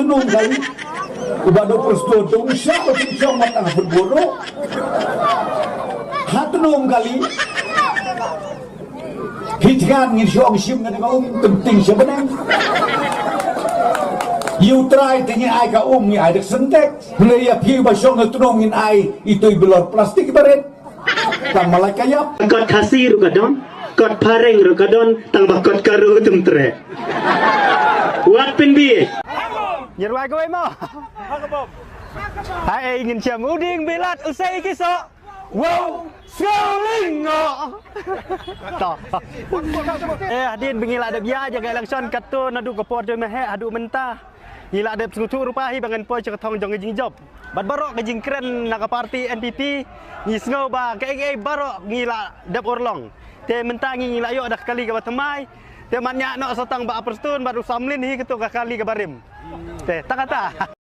nung kali ubado perstudong siya betul siya matang berburu hat nung kali hitgan ngin siya sim na penting siya benang you try tanya ai ka ni ai dak sentek mulai ya piu ba siya ngetunong ngin ai itu belor plastik baret tang malai kayap kot kasir kadon kot pareng kadon tang bakot karu tumtre wat penbi Nyerwai kowe mo. Hai ingin jam uding bilat usai kisah. Wow, selingo. Toh. Adin bengila ada biar jaga langson katu nadu kepot doi meh adu mentah. Gila ada sengutu rupahi bangan poi cekatong jong jing job. Bad barok ke jing keren nak parti NPP ngisngau ba ke barok ngila dap orlong. Te mentah ngila yo ada kali ke batemai. Te manyak nak satang ba perstun baru samlin hi ketuk kali ke barim. Teh tak kata.